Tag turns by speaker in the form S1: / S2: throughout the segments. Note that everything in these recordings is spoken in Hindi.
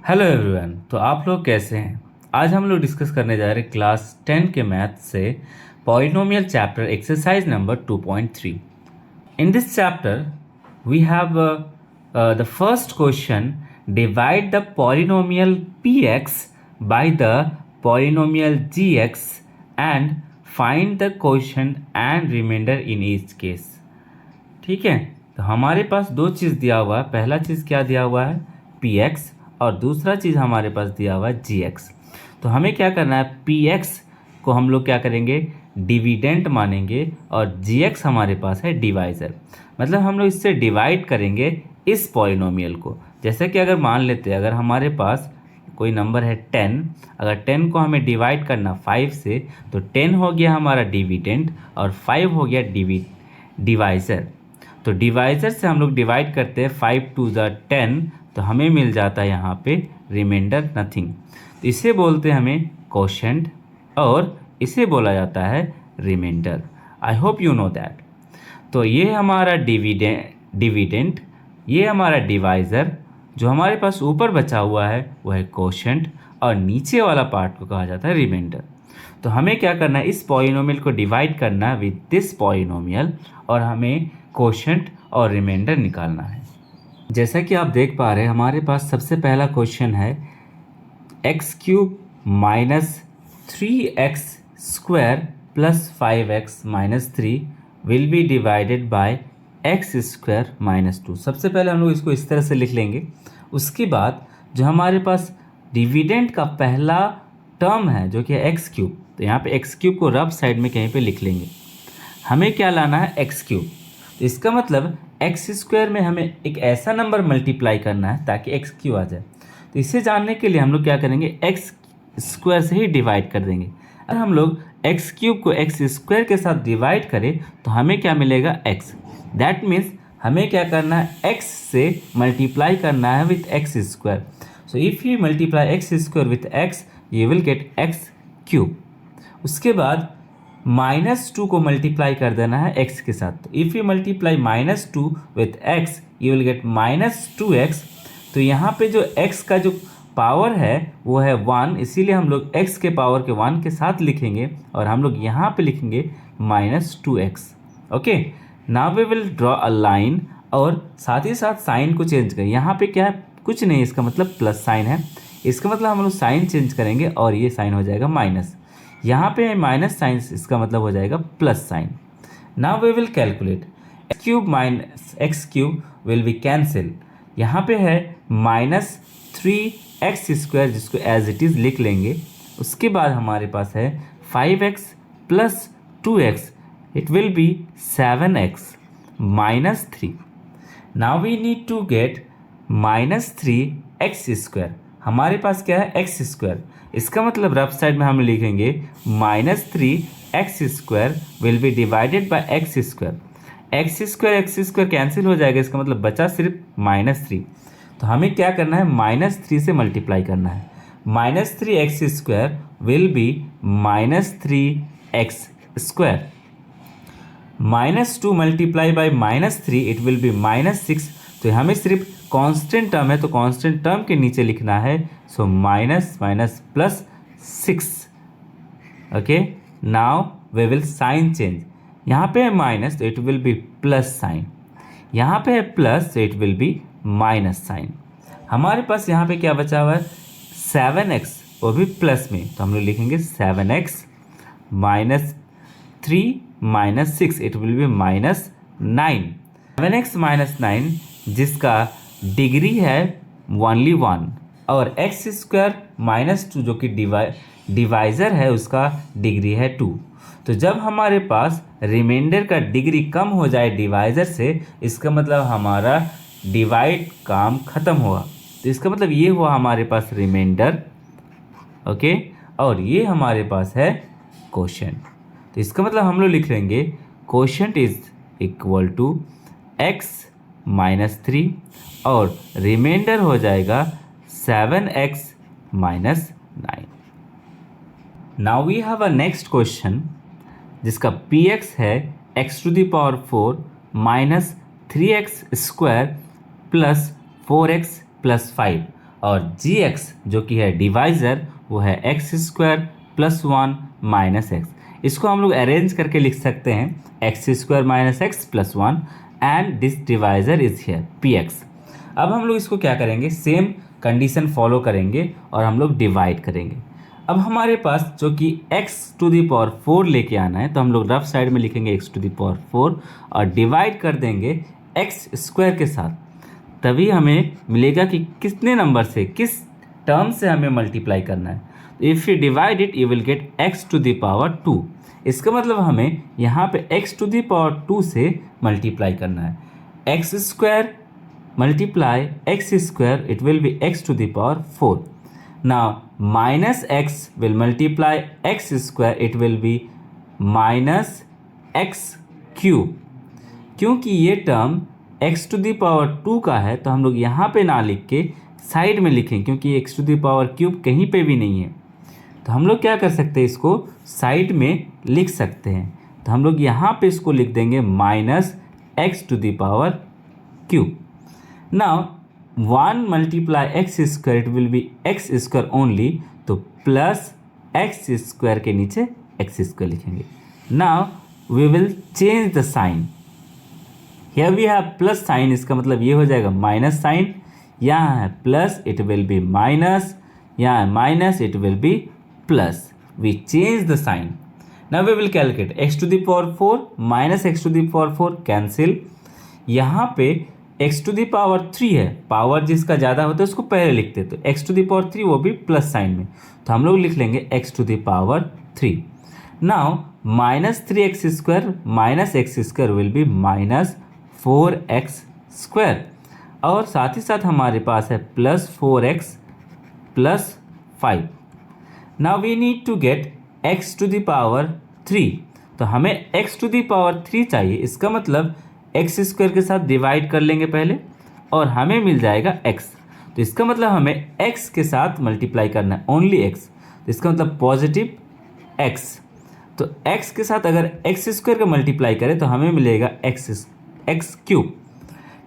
S1: Hello everyone. तो आप लोग कैसे हैं? आज हम लोग डिस्कस करने जा रहे हैं क्लास 10 के मैथ से polynomial chapter exercise number 2.3। In this chapter we have the first question, divide the polynomial px by the polynomial gx and find the quotient and remainder in each case. ठीक है, तो हमारे पास दो चीज़ दिया हुआ है। पहला चीज़ क्या दिया हुआ है? px, और दूसरा चीज़ हमारे पास दिया हुआ है gx। तो हमें क्या करना है? px को हम लोग क्या करेंगे? डिविडेंट मानेंगे, और gx हमारे पास है डिवाइज़र। मतलब हम लोग इससे डिवाइड करेंगे इस पॉलिनोमियल को। जैसे कि अगर मान लेते हैं, अगर हमारे पास कोई नंबर है 10, अगर 10 को हमें डिवाइड करना 5 से, तो 10 हो गया हमारा डिविडेंट और 5 हो गया डिवाइज़र। तो डिवाइज़र से हम लोग डिवाइड करते हैं 5 टू द 10, तो हमें मिल जाता है यहाँ पे रिमाइंडर नथिंग। तो इसे बोलते हैं हमें क्वोशिएंट, और इसे बोला जाता है remainder. I hope you know that. तो ये हमारा डिविडेंट, ये हमारा डिवाइज़र, जो हमारे पास ऊपर बचा हुआ है वो है क्वोशिएंट, और नीचे वाला पार्ट को कहा जाता है रिमाइंडर। तो हमें क्या करना है? इस पॉलिनोमियल को डिवाइड करना है विद दिस पॉलिनोमियल, और हमें क्वोशिएंट और रिमाइंडर निकालना है। जैसा कि आप देख पा रहे हैं, हमारे पास सबसे पहला क्वेश्चन है x³ minus 3x² plus 5x minus 3 will B divided by x² minus 2। सबसे पहले हम लोग इसको इस तरह से लिख लेंगे। उसके बाद जो हमारे पास डिविडेंट का पहला टर्म है जो कि है x³, तो यहाँ पे x³ को रफ साइड में कहीं पे लिख लेंगे। हमें क्या लाना है? x³। तो इसका मतलब x² में हमें एक ऐसा नंबर मल्टीप्लाई करना है ताकि x³ आ जाए। तो इसे जानने के लिए हम लोग क्या करेंगे? x² से ही डिवाइड कर देंगे। अगर हम लोग x³ को x² के साथ डिवाइड करें तो हमें क्या मिलेगा? x। दैट मीन्स हमें क्या करना है? x से मल्टीप्लाई करना है with x²। So if you multiply x² with x, you will gate x³। उसके बाद -2 को मल्टीप्लाई कर देना है x के साथ। If you multiply -2 with x, you will gate -2x। तो यहाँ पे जो x का जो पावर है वो है 1, इसीलिए हम लोग x के पावर के 1 के साथ लिखेंगे, और हम लोग यहाँ पे लिखेंगे -2x। Okay, now we will draw a line, और साथ ही साथ साइन को चेंज करें। यहाँ पे क्या है? कुछ नहीं, इसका मतलब प्लस साइन है। इसका मतलब हम लोग साइन चेंज करेंगे और ये साइन हो जाएगा माइनस। यहाँ पे माइनस साइन, इसका मतलब हो जाएगा plus sign. Now we will calculate x³ minus x³ will be cancel. यहाँ पे है -3x² जिसको एज इट इज़ लिख लेंगे। उसके बाद हमारे पास है 5x plus 2x, it will be 7x minus 3। Now we need to get -3x²। हमारे पास क्या है? x²। इसका मतलब रफ साइड में हम लिखेंगे -3x² will be divided by x²। x² cancel हो जाएगा, इसका मतलब बचा सिर्फ -3। तो हमें क्या करना है? -3 से मल्टीप्लाई करना है। -3x² will be -3x²। -2 multiply bye -3, it will B -6। तो हमें सिर्फ कांस्टेंट टर्म है, तो कांस्टेंट टर्म के नीचे लिखना है। So minus minus plus 6। Okay, now we will sign change. यहाँ पे है माइनस, तो it will be plus sign. यहाँ पे है प्लस, तो it will be minus sign. हमारे पास यहाँ पे क्या बचा हुआ है? 7x, वो भी प्लस में, तो हम लोग लिखेंगे 7x minus 3 minus 6, it will B -9। 7x minus 9 जिसका डिग्री है ओनली 1, और x² माइनस 2 जो कि डिवाइज़र है उसका डिग्री है 2। तो जब हमारे पास रिमाइंडर का डिग्री कम हो जाए डिवाइज़र से, इसका मतलब हमारा डिवाइड काम ख़त्म हुआ। तो इसका मतलब ये हुआ हमारे पास रिमाइंडर। ओके, और ये हमारे पास है क्वोशिएंट। तो इसका मतलब हम लोग लिख लेंगे quotient is equal to x minus 3, और रिमाइंडर हो जाएगा 7x minus 9। Now we have a next question जिसका px है x⁴ minus 3x² plus 4x plus 5, और जी एक्स जो कि है डिवाइज़र वो है x square plus 1 minus x. इसको हम लोग अरेंज करके लिख सकते हैं x square minus x plus 1 and this divisor is here P x. अब हम लोग इसको क्या करेंगे, सेम कंडीशन फॉलो करेंगे और हम लोग डिवाइड करेंगे। अब हमारे पास जो कि x टू दी पावर 4 लेके आना है, तो हम लोग रफ साइड में लिखेंगे x टू दी पावर 4 और डिवाइड कर देंगे x स्क्वायर के साथ। तभी हमें मिलेगा कि कितने नंबर से, किस टर्म से हमें मल्टीप्लाई करना है। If you divide it you will get x to the power 2। इसका मतलब हमें यहाँ पे x टू दी पावर 2 से मल्टीप्लाई करना है। X square multiply x square, it will be x to the power 4. Now minus x will multiply x square, it will be minus x cube। क्योंकि ये term x to the power 2 का है तो हम लोग यहाँ पे ना लिख के साइड में लिखें, क्योंकि x to the power cube कहीं पे भी नहीं है। तो हम लोग क्या कर सकते हैं, इसको साइड में लिख सकते हैं। तो हम लोग यहाँ पे इसको लिख देंगे minus x to the power cube. Now 1 multiply x square, it will be x square only, तो प्लस एक्स स्क्वायर के नीचे एक्स स्क्वायर लिखेंगे। Now we will change the sign. Here we have plus sign, इसका मतलब ये हो जाएगा माइनस साइन। यहाँ है plus, it will be minus, यहाँ है minus, it will be plus. We change the sign. Now we will calculate x to the power 4 minus x to the power 4 cancel. यहाँ पे x टू दी पावर 3 है, पावर जिसका ज़्यादा होता है उसको पहले लिखते हैं, तो x टू दी पावर 3 वो भी प्लस साइन में, तो हम लोग लिख लेंगे x to the power 3। Now minus 3x square minus x square will be minus 4x square, और साथ ही साथ हमारे पास है plus 4x plus 5। Now we need to get x to the power 3, तो हमें x टू दी पावर 3 चाहिए। इसका मतलब एक्स स्क्वायर के साथ डिवाइड कर लेंगे पहले और हमें मिल जाएगा x। तो इसका मतलब हमें x के साथ मल्टीप्लाई करना है, ओनली x। तो इसका मतलब पॉजिटिव x। तो x के साथ अगर एक्स स्क्वायर का मल्टीप्लाई करें तो हमें मिलेगा x cube.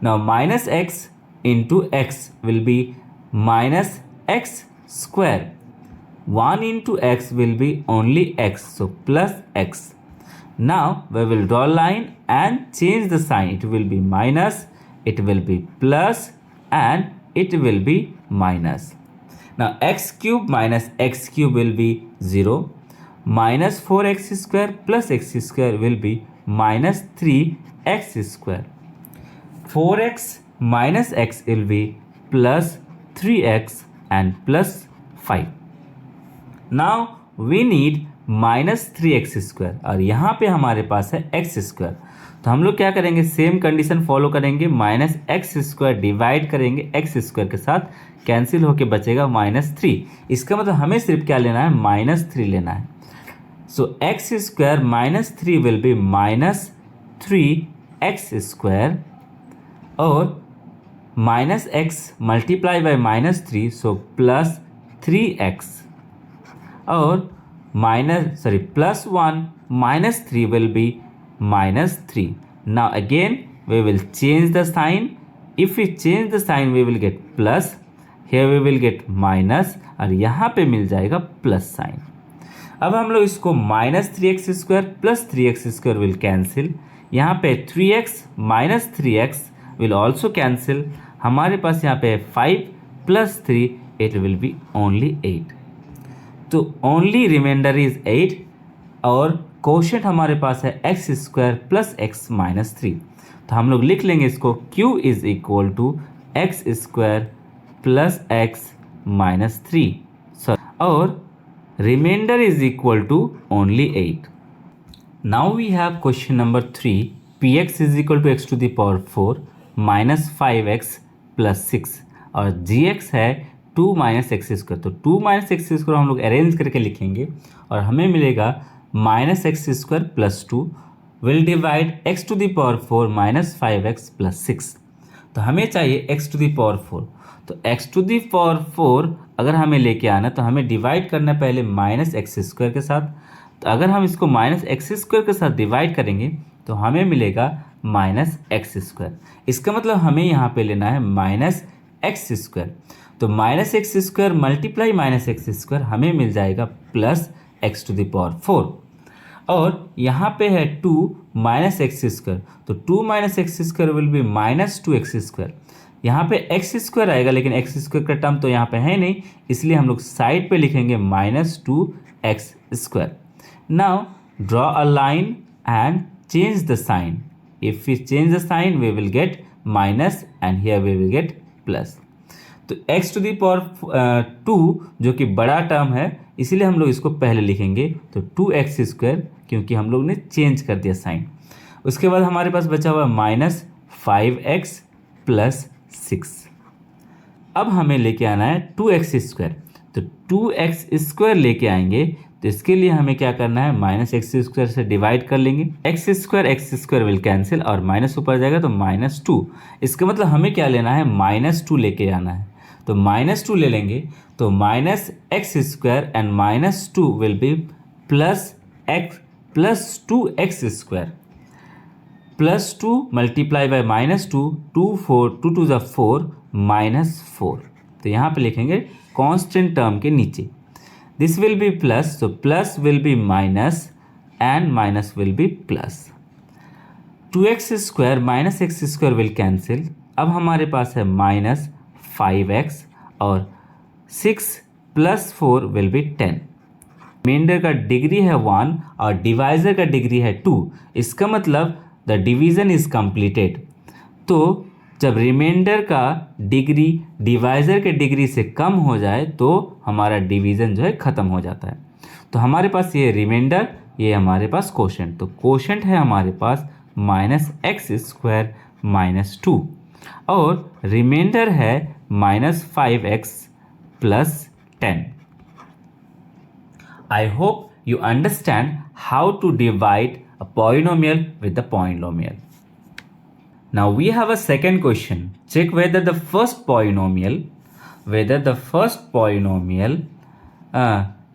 S1: Now minus x into x will be minus x square. 1 into x will be only x, so plus x। Now we will draw a line and change the sign. It will be minus, it will be plus, and it will be minus. Now x cube minus x cube will be 0. Minus 4x square plus x square will be minus 3x square. 4x minus x will be plus 3x and plus 5. Now we need minus 3x square, और यहाँ पे हमारे पास है एक्स स्क्वायर। तो हम लोग क्या करेंगे, सेम कंडीशन फॉलो करेंगे, माइनस एक्स स्क्वायर डिवाइड करेंगे एक्स स्क्वायर के साथ, कैंसिल होके बचेगा माइनस 3। इसका मतलब हमें सिर्फ क्या लेना है, माइनस 3 लेना है। So x square minus 3 will be minus 3x square, और minus x multiply by minus 3, so plus 3x, और plus 1 minus 3 will be minus 3. Now again we will change the sign. If we change the sign we will get plus, here we will get minus, और यहाँ पे मिल जाएगा प्लस साइन। अब हम लोग इसको minus 3x square plus 3x square will cancel. यहाँ पे 3x minus 3x will also cancel. हमारे पास यहाँ पे 5 plus 3, it will B only 8। तो ओनली रिमाइंडर इज 8, और कोशेंट हमारे पास है x square plus x minus 3। तो हम लोग लिख लेंगे इसको q is equal to x square plus x minus 3, और remainder is equal to only 8। Now we have question number 3, P x is equal to x to the power 4 minus 5x plus 6, और जी एक्स है 2 माइनस एक्स स्क्वायर। तो 2 माइनस एक्स स्क्वायर हम लोग अरेंज करके लिखेंगे और हमें मिलेगा minus x square plus 2 will divide x to the power 4 minus 5x plus 6। तो हमें चाहिए एक्स टू द पावर 4। तो एक्स टू द पावर 4 अगर हमें लेके आना तो हमें डिवाइड करना पहले माइनस एक्स स्क्वायर के साथ। तो अगर हम इसको माइनस एक्स स्क्वायर के साथ डिवाइड करेंगे तो हमें मिलेगा माइनस एक्स स्क्वायर। इसका मतलब हमें यहाँ पे लेना है माइनस एक्स स्क्वायर। तो minus x square multiply minus x square हमें मिल जाएगा plus x to the power 4, और यहाँ पे है 2 माइनस एक्स स्क्वायर, तो 2 minus x square will be minus 2x square. यहाँ पे एक्स स्क्वायर आएगा, लेकिन एक्स स्क्वायर का टर्म तो यहाँ पे है नहीं, इसलिए हम लोग साइड पे लिखेंगे minus 2x square. Now draw a line and change the sign. If we change the sign we will get minus and here we will get plus. तो x टू दी पावर 2 जो कि बड़ा टर्म है, इसीलिए हम लोग इसको पहले लिखेंगे, तो 2x स्क्वायर, क्योंकि हम लोग ने चेंज कर दिया साइन। उसके बाद हमारे पास बचा हुआ माइनस 5x प्लस 6। अब हमें लेके आना है 2x स्क्वायर, तो 2x स्क्वायर लेके आएंगे, तो इसके लिए हमें क्या करना है, माइनस एक्स स्क्वायर से डिवाइड कर लेंगे, एक्स स्क्वायर विल कैंसिल और माइनस ऊपर जाएगा तो माइनस 2। इसका मतलब हमें क्या लेना है, माइनस 2 लेके आना है, तो माइनस 2 ले लेंगे, तो minus x square and minus 2 will be plus x plus 2x square plus 2 multiply by minus 2, 2 two ज़ा 4 माइनस 4। तो यहाँ पे लिखेंगे कांस्टेंट टर्म के नीचे, this will be plus, so plus will be minus and minus will be plus. 2x square minus x square will cancel, अब हमारे पास है माइनस 5x और 6 प्लस 4 विल बी 10। रिमाइंडर का डिग्री है 1 और डिवाइजर का डिग्री है 2, इसका मतलब द डिवीज़न इज कंप्लीटेड। तो जब रिमाइंडर का डिग्री डिवाइज़र के डिग्री से कम हो जाए तो हमारा डिवीज़न जो है ख़त्म हो जाता है। तो हमारे पास ये रिमाइंडर, ये हमारे पास कोशेंट, तो कोशेंट है हमारे पास माइनस एक्स स्क्वायर माइनस 2 और रिमाइंडर है minus 5x plus 10। I hope you understand how to divide a polynomial with a polynomial. Now we have a second question. Check whether the first polynomial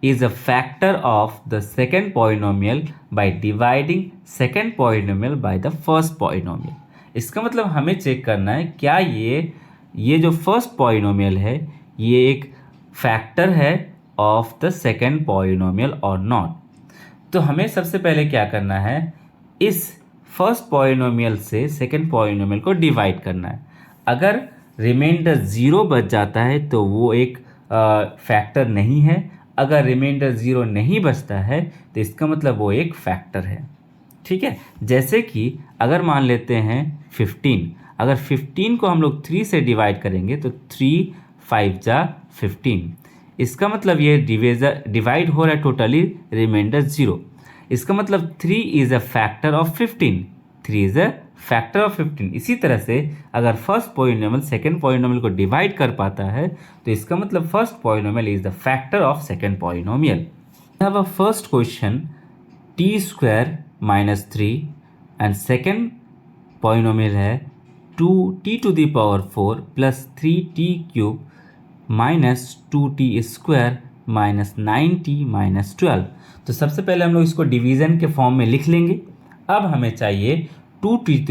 S1: is a factor of the second polynomial by dividing second polynomial by the first polynomial. इसका मतलब हमें चेक करना है क्या ये जो फर्स्ट पॉलिनोमियल है ये एक फैक्टर है ऑफ द सेकेंड पॉलिनोमियल और नॉट। तो हमें सबसे पहले क्या करना है, इस फर्स्ट पॉलिनोमियल से सेकेंड पॉलिनोमियल को डिवाइड करना है। अगर रिमाइंडर 0 बच जाता है तो वो एक फैक्टर नहीं है, अगर रिमाइंडर 0 नहीं बचता है तो इसका मतलब वो एक फैक्टर है। ठीक है, जैसे कि अगर मान लेते हैं 15, अगर 15 को हम लोग 3 से डिवाइड करेंगे तो 3 5 जा 15, इसका मतलब ये डिवाइड हो रहा है टोटली रिमाइंडर 0। इसका मतलब 3 is a factor of 15, 3 is a factor of 15। इसी तरह से अगर फर्स्ट पॉलिनोमियल सेकेंड पॉलिनोमियल को डिवाइड कर पाता है तो इसका मतलब first polynomial is the factor of second polynomial. Have a first question t square minus 3 and second polynomial है 2t to the power 4 plus 3t cube minus 2t square minus 9t minus 12। तो सबसे पहले हम लोग इसको डिवीज़न के फॉर्म में लिख लेंगे। अब हमें चाहिए 2t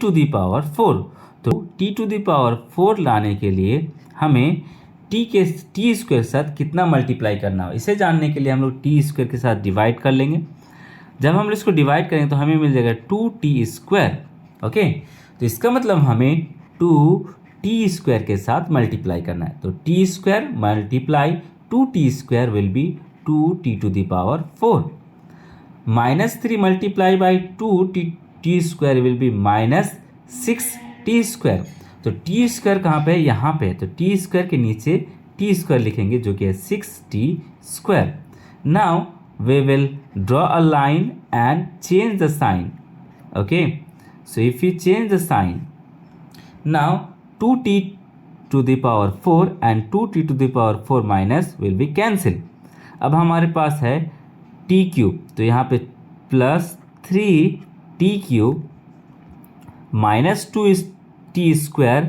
S1: टू दी पावर 4, तो t टू दी पावर 4 लाने के लिए हमें t स्क्वायर के साथ कितना मल्टीप्लाई करना हो, इसे जानने के लिए हम लोग t स्क्वायर के साथ डिवाइड कर लेंगे। जब हम इसको डिवाइड करेंगे तो हमें मिल जाएगा 2t स्क्वायर। ओके, तो इसका मतलब हमें 2t स्क्वायर के साथ मल्टीप्लाई करना है, तो t square multiply 2t square will be 2t to the power 4 minus 3 multiply by 2t square will be minus 6t square. तो t स्क्वायर कहाँ पे है, यहाँ पे है, तो t स्क्वायर के नीचे t स्क्वायर लिखेंगे जो कि है 6t square. Now we will draw a line and change the sign. Okay, so if you change the sign, now 2t to the power 4 and 2t to the power 4 minus will be cancel. अब हमारे पास है t क्यूब, तो यहाँ पे plus 3t cube minus 2t square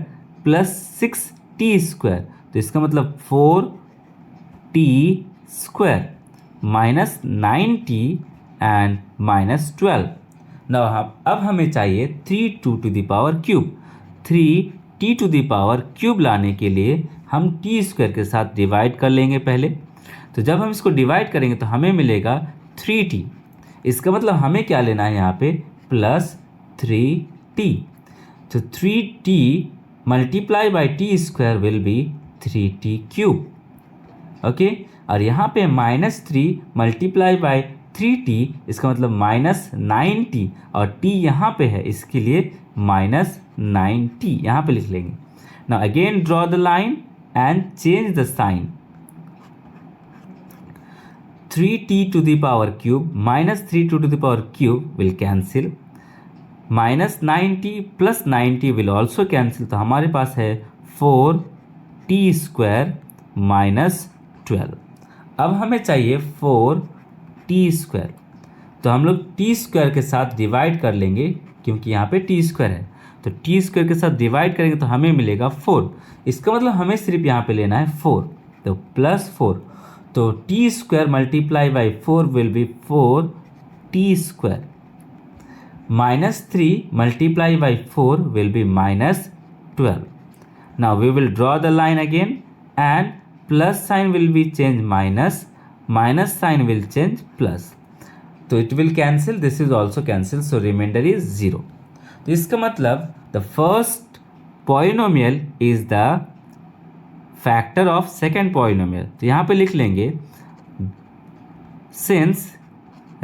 S1: plus 6t square, तो इसका मतलब 4t square minus 9t and minus 12। अब हमें चाहिए 3 to the power cube, 3 t to the power cube लाने के लिए हम टी स्क्वायर के साथ डिवाइड कर लेंगे पहले। तो जब हम इसको डिवाइड करेंगे तो हमें मिलेगा 3t। इसका मतलब हमें क्या लेना है यहाँ पे, प्लस 3t। तो 3t multiply by T square will B 3t cube. Okay, और यहाँ पे -3 मल्टीप्लाई बाई 3t, इसका मतलब -9t, और t यहाँ पे है इसके लिए -9t यहाँ पे लिख लेंगे। Now again draw the line and change the sign. 3t to the power cube minus 3t to the power cube will cancel, -9t plus 9t will also cancel। तो हमारे पास है 4t स्क्वायर माइनस 12। अब हमें चाहिए 4t स्क्वायर, तो हम लोग t स्क्वायर के साथ डिवाइड कर लेंगे क्योंकि यहाँ पे t स्क्वायर है। तो t स्क्वायर के साथ डिवाइड करेंगे तो हमें मिलेगा 4। इसका मतलब हमें सिर्फ यहाँ पे लेना है 4, तो +4। तो t square multiply by 4 will be 4t square, -3 multiply by 4 will be -12। Now we will draw the line again and plus sign will be change minus sign will change plus. तो it will cancel, this is also cancel, so reminder is 0। तो इसका मतलब the first polynomial is the factor of second polynomial. तो यहाँ पे लिख लेंगे since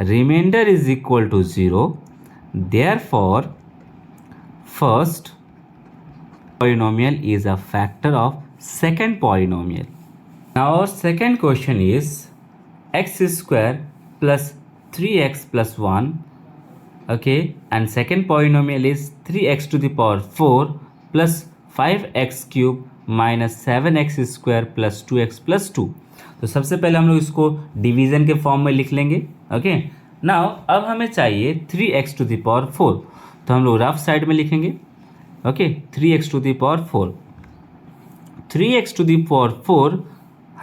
S1: reminder is equal to 0, therefore first polynomial is a factor of second polynomial. Now our second question is x square plus 3x plus 1, okay, and second polynomial is 3x to the power 4 plus 5x cube minus 7x square plus 2x plus 2। तो सबसे पहले हम लोग इसको डिवीजन के फॉर्म में लिख लेंगे। ओके, नाउ अब हमें चाहिए 3x टू द पावर 4, तो हम लोग रफ साइड में लिखेंगे। Okay, 3x to the power 4, 3x to the power 4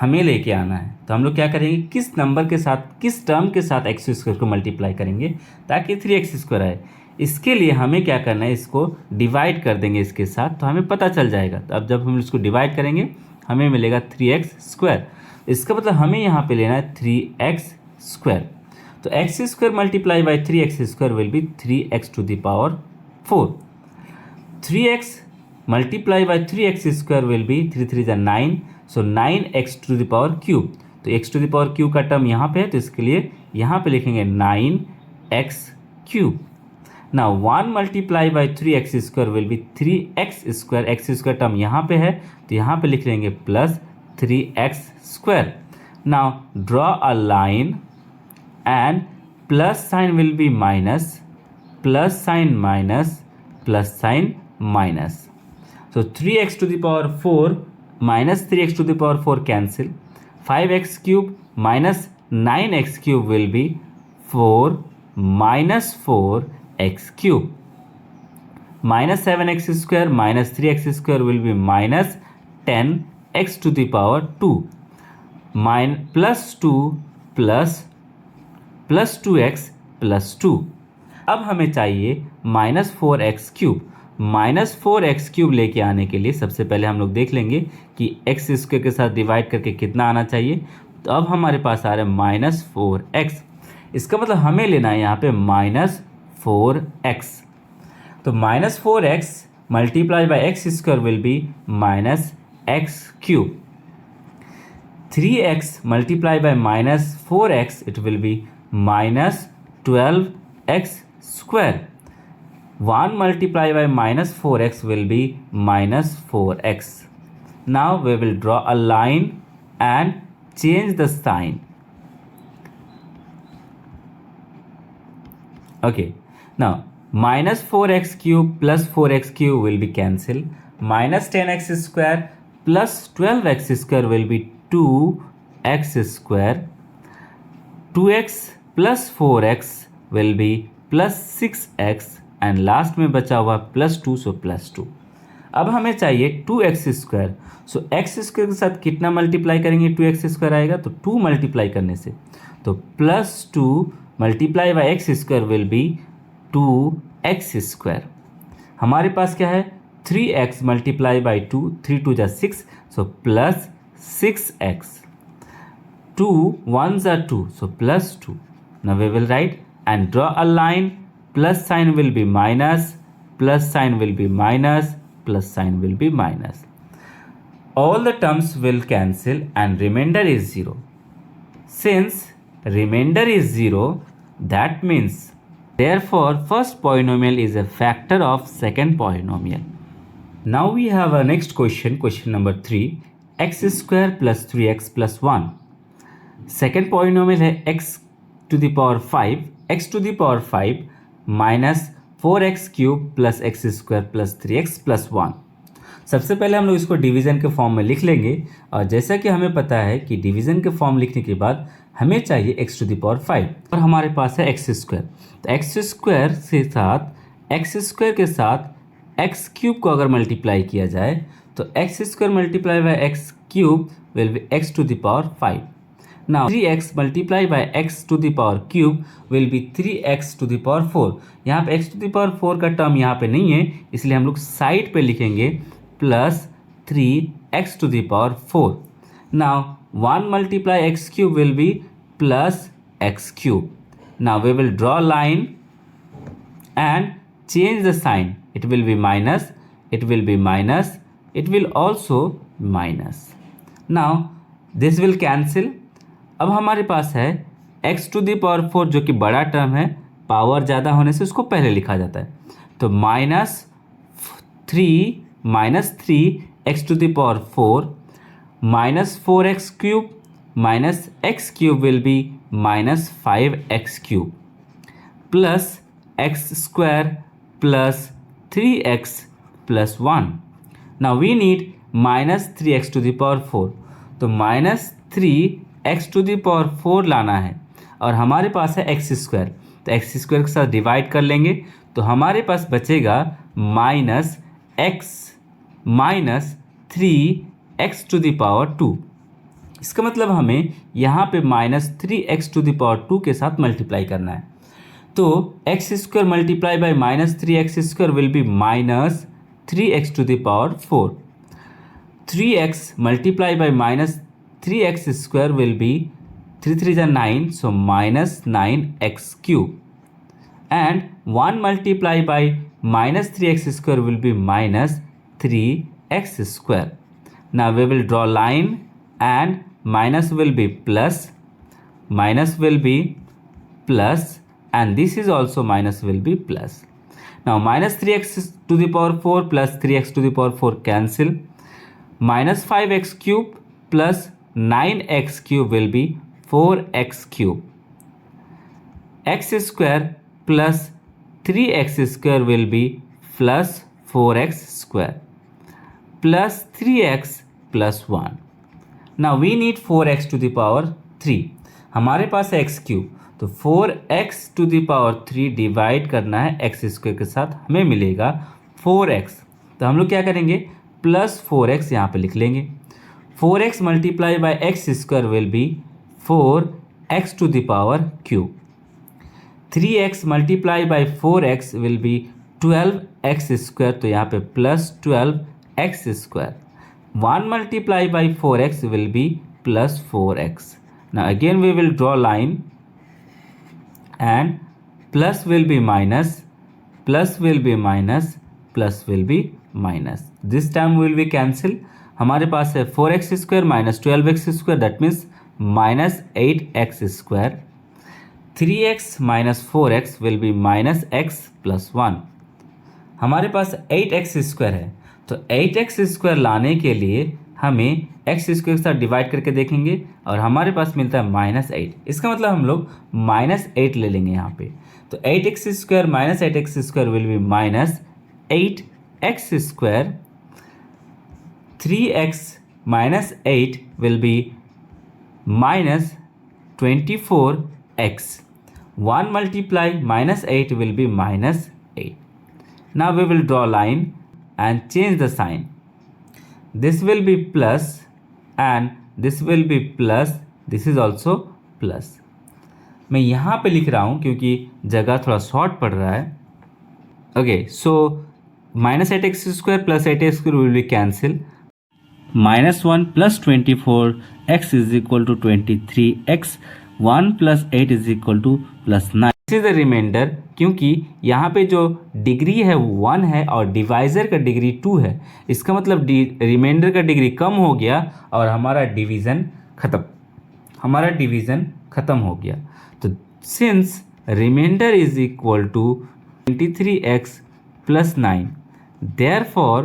S1: हमें लेके आना है। तो हम लोग क्या करेंगे, किस नंबर के साथ, किस टर्म के साथ एक्स स्क्वायर को मल्टीप्लाई करेंगे ताकि 3x स्क्वायर आए। इसके लिए हमें क्या करना है, इसको डिवाइड कर देंगे इसके साथ, तो हमें पता चल जाएगा। तो अब जब हम इसको डिवाइड करेंगे हमें मिलेगा 3x स्क्वायर। इसका मतलब हमें यहाँ पे लेना है 3x स्क्वायर। तो x square multiply by 3x square will be 3x to the power 4। 3x multiply by 3x square will be 3 3 जा 9, so 9x to the power cube. तो x to the power cube का टर्म यहाँ पे है, तो इसके लिए यहाँ पे लिखेंगे 9x cube. Now 1 multiply by 3x square will be 3x square, x square term यहाँ पे है तो यहाँ पे लिख लेंगे plus 3x square. Now draw a line and plus sign will be minus, plus sign minus, plus sign minus. So 3x to the power 4 minus 3x to the power 4 cancel. 5x cube minus 9x cube will be 4 minus 4x cube. Minus 7x square minus 3x square will be minus 10x to the power 2. Plus 2 plus 2x plus 2। अब हमें चाहिए -4x क्यूब। -4x क्यूब लेके आने के लिए सबसे पहले हम लोग देख लेंगे कि x स्क्वायर के साथ डिवाइड करके कितना आना चाहिए। तो अब हमारे पास आ रहा है -4x, इसका मतलब हमें लेना है यहाँ पे -4x। तो -4x multiply by x square will be -x cube. 3x multiply by -4x, it will be -12x square. 1 multiply by -4x will be -4x. Now we will draw a line and change the sign. Okay, now -4x cube plus 4x cube will be cancelled. -10x square plus 12x square will be 2x square. 2x plus 4x will be plus 6x and last में बचा हुआ +2, सो +2। अब हमें चाहिए 2x स्क्वायर। सो x स्क्वायर के साथ कितना मल्टीप्लाई करेंगे, 2x स्क्वायर आएगा, तो 2 मल्टीप्लाई करने से तो +2 multiply by x square will B 2x square. हमारे पास क्या है, 3x multiply by 2, 3 2 जा 6, so plus 6x. 2 1s are 2, so plus 2. Now we will write and draw a line. Plus sign will be minus, plus sign will be minus, plus sign will be minus. All the terms will cancel and remainder is 0. Since remainder is 0, that means therefore first polynomial is a factor of second polynomial. Now we have our next question, question number 3, x square plus 3x plus 1. Second polynomial है x to the power 5, x to the power 5 minus 4x cube plus x square plus 3x plus 1. सबसे पहले हम लोग इसको डिवीज़न के फॉर्म में लिख लेंगे, और जैसा कि हमें पता है कि डिवीज़न के फॉर्म लिखने के बाद हमें चाहिए x टू द पावर 5 और हमारे पास है एक्स स्क्वायर. तो एक्स स्क्वायर के साथ एक्स स्क्वायर के साथ एक्स क्यूब को अगर मल्टीप्लाई किया जाए तो x square multiply by x cube will be x to the power 5. Now 3x multiply by x to the power cube will be 3x to the power 4. यहाँ पे x to the power 4 का टर्म यहाँ पे नहीं है, इसलिए हम लोग साइड पे लिखेंगे plus 3x to the power 4. Now 1 multiply x cube will be plus x cube. Now we will draw line and change the sign. It will be minus, it will be minus, it will also minus. Now this will cancel. अब हमारे पास है x टू दी पावर 4 जो कि बड़ा टर्म है, पावर ज़्यादा होने से उसको पहले लिखा जाता है. तो minus three x to the power 4 minus 4x cube minus x cube will be minus 5x cube plus x square plus 3x plus 1. Now we need minus 3x to the power 4. तो minus 3x to the power 4 लाना है और हमारे पास है एक्स स्क्वायर, तो एक्स स्क्वायर के साथ डिवाइड कर लेंगे तो हमारे पास बचेगा minus x minus 3x to the power 2. इसका मतलब हमें यहाँ पे minus 3x to the power 2 के साथ मल्टीप्लाई करना है. तो x square multiply by minus 3x square will be minus 3x to the power 4. 3x multiply by minus 3x square will be 3 3 is 9, so minus 9x cube, and 1 multiply by minus 3x square will be minus 3x square. Now we will draw line and minus will be plus, minus will be plus, and this is also minus will be plus. Now minus 3x to the power 4 plus 3x to the power 4 cancel. Minus 5x cube plus 9x cube will be 4x cube. X square plus 3x square will be plus 4x square plus 3x plus 1. Now we need 4x to the power 3. हमारे पास है x क्यूब, तो 4x to the power 3 divide करना है x स्क्वायर के साथ, हमें मिलेगा 4x. तो हम लोग क्या करेंगे, प्लस 4x यहाँ पे लिख लेंगे. 4x multiply by x square will be 4x to the power cube. 3x multiply by 4x will be 12x square, तो यहाँ पे plus 12x square. 1 multiply by 4x will be plus 4x. Now again we will draw line and plus will be minus, plus will be minus, plus will be minus. This term will be cancel. हमारे पास है 4x square minus 12x square, that means minus 8x square. 3x minus 4x will be minus x plus 1. हमारे पास 8x स्क्वायर है, तो 8x स्क्वायर लाने के लिए हमें x स्क्वायर के साथ डिवाइड करके देखेंगे और हमारे पास मिलता है माइनस 8. इसका मतलब हम लोग माइनस 8 ले लेंगे यहाँ पे. तो 8x square minus 8x square will be minus 8x square. 3x minus 8 will be minus 24x. 1 multiply minus 8 will be minus 8. Now we will draw line and change the sign. This will be plus and this will be plus. This is also plus. मैं यहाँ पे लिख रहा हूँ क्योंकि जगह थोड़ा शॉर्ट पड़ रहा है. Okay, so minus 8x square plus 8x square will be cancel. Minus 1 plus 24 x is equal to 23 x 1 plus 8 is equal to plus 9. This is the reminder, क्योंकि यहाँ पे जो डिग्री है 1 है और डिवाइजर का डिग्री 2 है, इसका मतलब रिमाइंडर का डिग्री कम हो गया और हमारा डिवीज़न ख़त्म हो गया. तो since reminder is equal to 23x plus 9, therefore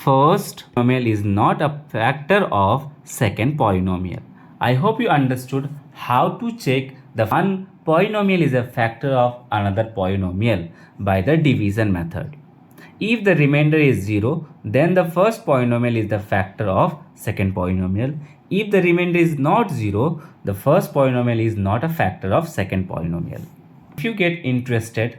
S1: first polynomial is not a factor of second polynomial. I hope you understood how to check the one polynomial is a factor of another polynomial by the division method. If the remainder is 0, then the first polynomial is the factor of second polynomial. If the remainder is not 0, the first polynomial is not a factor of second polynomial. If you get interested,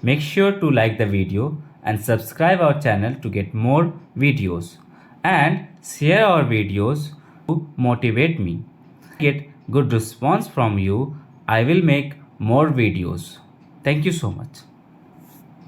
S1: make sure to like the video and subscribe our channel to get more videos, and share our videos to motivate me. Get good response from you, I will make more videos. Thank you so much.